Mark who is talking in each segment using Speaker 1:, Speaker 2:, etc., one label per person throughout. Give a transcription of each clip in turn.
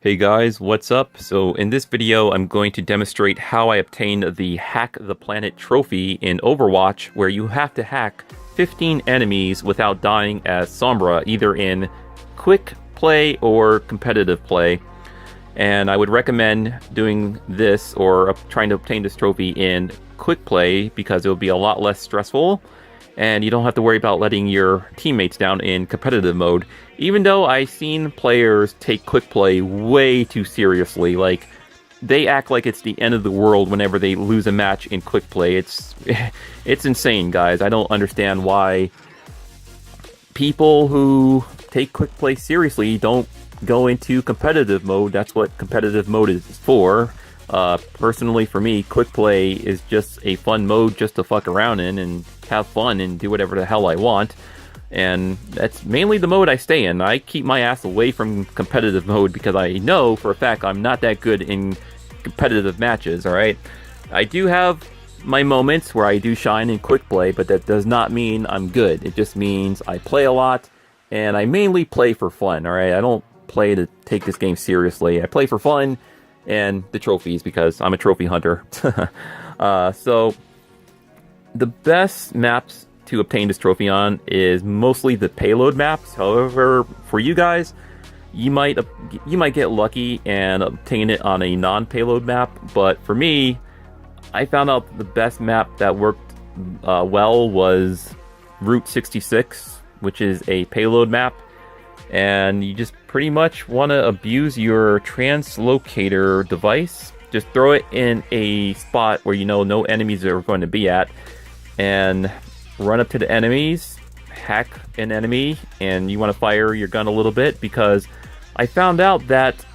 Speaker 1: Hey guys, what's up? So in this video, I'm going to demonstrate how I obtained the Hack the Planet trophy in Overwatch, where you have to hack 15 enemies without dying as Sombra, either in quick play or competitive play. And I would recommend doing this or trying to obtain this trophy in quick play because it will be a lot less stressful and you don't have to worry about letting your teammates down in competitive mode. Even though I've seen players take quick play way too seriously, like they act like it's the end of the world whenever they lose a match in quick play. It's insane, guys. I don't understand why people who take quick play seriously don't go into competitive mode. That's what competitive mode is for. Personally, for me, quick play is just a fun mode just to fuck around in and have fun and do whatever the hell I want. And that's mainly the mode I stay in. I keep my ass away from competitive mode because I know for a fact I'm not that good in competitive matches, alright? I do have my moments where I do shine in quick play, but that does not mean I'm good. It just means I play a lot, and I mainly play for fun, alright? I don't play to take this game seriously. I play for fun and the trophies because I'm a trophy hunter. So the best maps to obtain this trophy on is mostly the payload maps. However, for you guys, you might get lucky and obtain it on a non-payload map. But for me, I found out the best map that worked well was Route 66, which is a payload map. And you just pretty much want to abuse your translocator device. Just throw it in a spot where you know no enemies are going to be at, and run up to the enemies, hack an enemy, and you want to fire your gun a little bit, because I found out that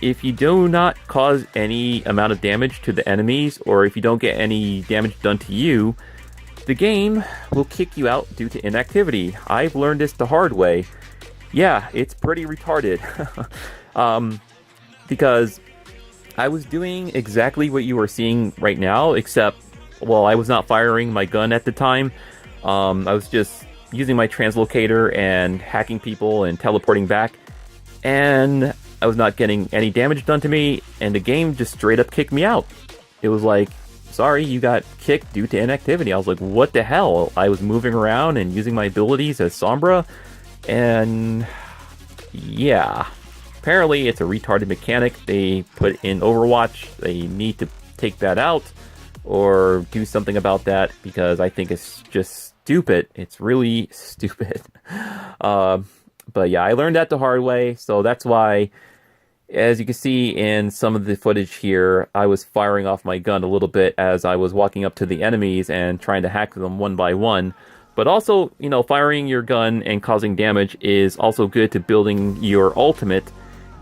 Speaker 1: if you do not cause any amount of damage to the enemies, or if you don't get any damage done to you, the game will kick you out due to inactivity. I've learned this the hard way. Yeah, it's pretty retarded. Because I was doing exactly what you are seeing right now, except, well, I was not firing my gun at the time. I was just using my translocator and hacking people and teleporting back, and I was not getting any damage done to me, and the game just straight up kicked me out. It was like, sorry, you got kicked due to inactivity. I was like, what the hell? I was moving around and using my abilities as Sombra, and yeah, apparently it's a retarded mechanic they put in Overwatch. They need to take that out or do something about that, because I think it's just stupid. It's really stupid. But yeah, I learned that the hard way, so that's why, as you can see in some of the footage here, I was firing off my gun a little bit as I was walking up to the enemies and trying to hack them one by one. But also, you know, firing your gun and causing damage is also good to building your ultimate.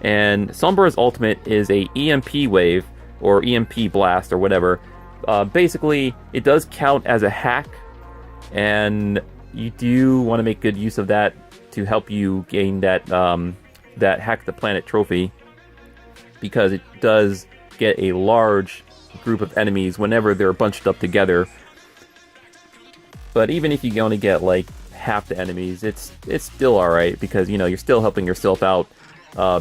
Speaker 1: And Sombra's ultimate is a EMP wave, or EMP blast, or whatever. Basically, it does count as a hack, and you do want to make good use of that to help you gain that that Hack the Planet trophy, because it does get a large group of enemies whenever they're bunched up together. But even if you only get like half the enemies, it's still alright, because you know you're still helping yourself out,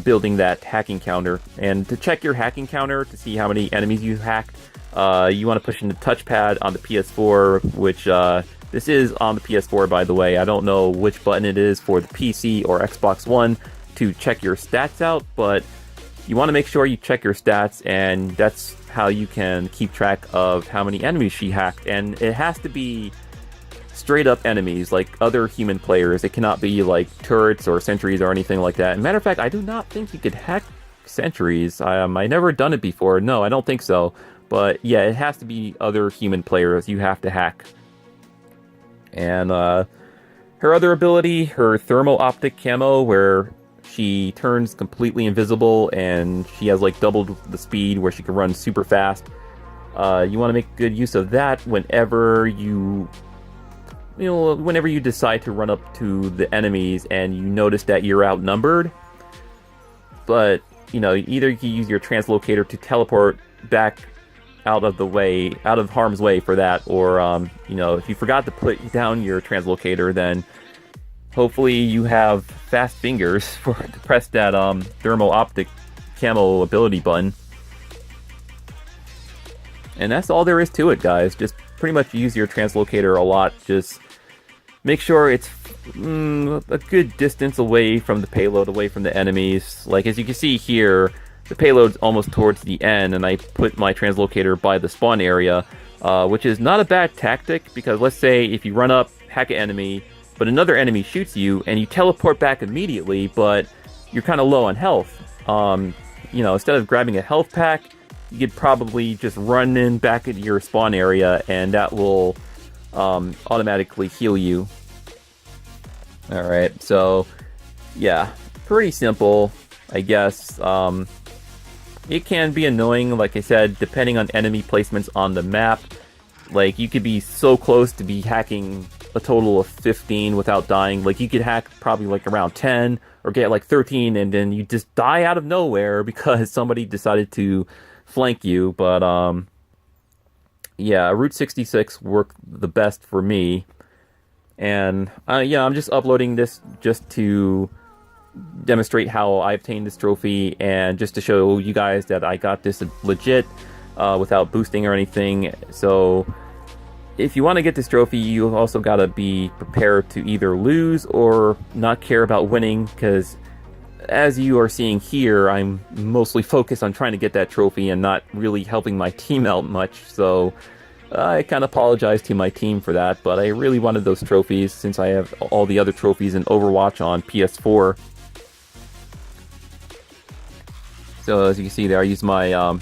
Speaker 1: building that hacking counter. And to check your hacking counter to see how many enemies you hacked, you want to push in the touchpad on the PS4, which this is on the PS4, by the way. I don't know which button it is for the PC or Xbox One to check your stats out, but you want to make sure you check your stats, and that's how you can keep track of how many enemies she hacked. And it has to be straight up enemies, like other human players. It cannot be like turrets or sentries or anything like that. As a matter of fact, I do not think you could hack sentries. I never done it before. No, I don't think so. But yeah, it has to be other human players you have to hack. And her other ability, her thermal optic camo, where she turns completely invisible and she has like double the speed, where she can run super fast. You want to make good use of that whenever whenever you decide to run up to the enemies and you notice that you're outnumbered. But, you know, either you can use your translocator to teleport back out of harm's way for that, or, you know, if you forgot to put down your translocator, then hopefully you have fast fingers to press that thermal optic camo ability button. And that's all there is to it, guys. Just pretty much use your translocator a lot. Just make sure it's a good distance away from the payload, away from the enemies. Like, as you can see here, the payload's almost towards the end, and I put my translocator by the spawn area, which is not a bad tactic, because let's say if you run up, hack an enemy, but another enemy shoots you, and you teleport back immediately, but you're kind of low on health. You know, instead of grabbing a health pack, you could probably just run in back into your spawn area, and that will automatically heal you. Alright, so yeah, pretty simple, I guess. It can be annoying, like I said, depending on enemy placements on the map. Like, you could be so close to be hacking a total of 15 without dying. Like, you could hack probably like around 10 or get like 13, and then you just die out of nowhere because somebody decided to flank you. But yeah, Route 66 worked the best for me. And yeah, I'm just uploading this just to demonstrate how I obtained this trophy, and just to show you guys that I got this legit without boosting or anything. So if you want to get this trophy, you also got to be prepared to either lose or not care about winning, because as you are seeing here, I'm mostly focused on trying to get that trophy and not really helping my team out much. So I kind of apologize to my team for that, but I really wanted those trophies since I have all the other trophies in Overwatch on PS4. So as you can see there, I used my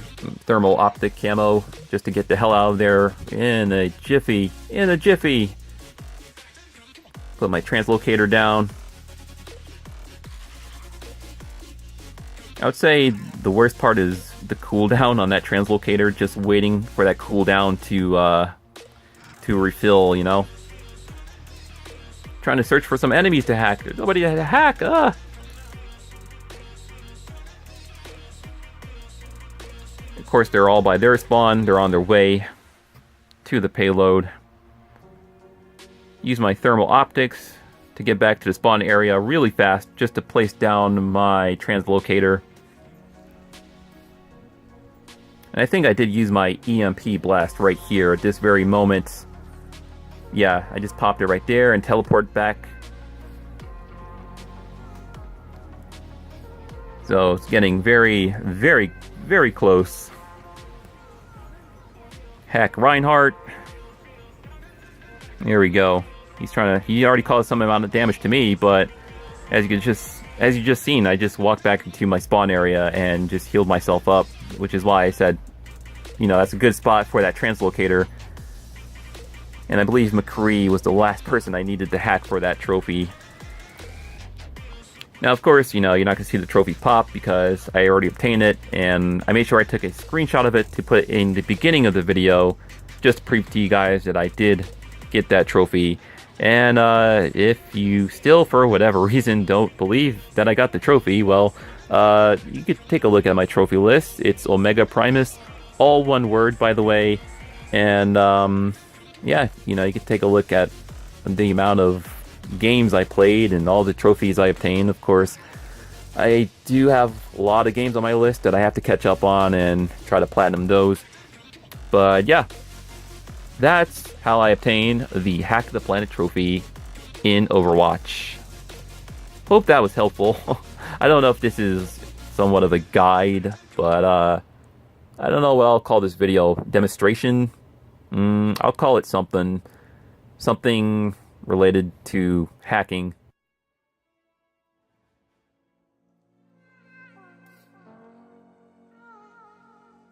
Speaker 1: thermal optic camo just to get the hell out of there in a jiffy. Put my translocator down. I would say the worst part is the cooldown on that translocator, just waiting for that cooldown to refill, you know? Trying to search for some enemies to hack. There's nobody to hack! Of course, they're all by their spawn. They're on their way to the payload. Use my thermal optics to get back to the spawn area really fast, just to place down my translocator. And I think I did use my EMP blast right here at this very moment. Yeah, I just popped it right there and teleported back. So it's getting very, very, very close. Hack Reinhardt. Here we go. He already caused some amount of damage to me, but as you just seen, I just walked back into my spawn area and just healed myself up, which is why I said, you know, that's a good spot for that translocator. And I believe McCree was the last person I needed to hack for that trophy. Now, of course, you know, you're not going to see the trophy pop because I already obtained it, and I made sure I took a screenshot of it to put in the beginning of the video, just to prove to you guys that I did get that trophy. And if you still, for whatever reason, don't believe that I got the trophy, well, you could take a look at my trophy list. It's Omega Primus, all one word, by the way. And yeah, you know, you could take a look at the amount of games I played and all the trophies I obtained. Of course, I do have a lot of games on my list that I have to catch up on and try to platinum those. But yeah, that's how I obtained the Hack the Planet trophy in Overwatch. Hope that was helpful. I don't know if this is somewhat of a guide, but I don't know what I'll call this video. Demonstration? I'll call it something related to hacking.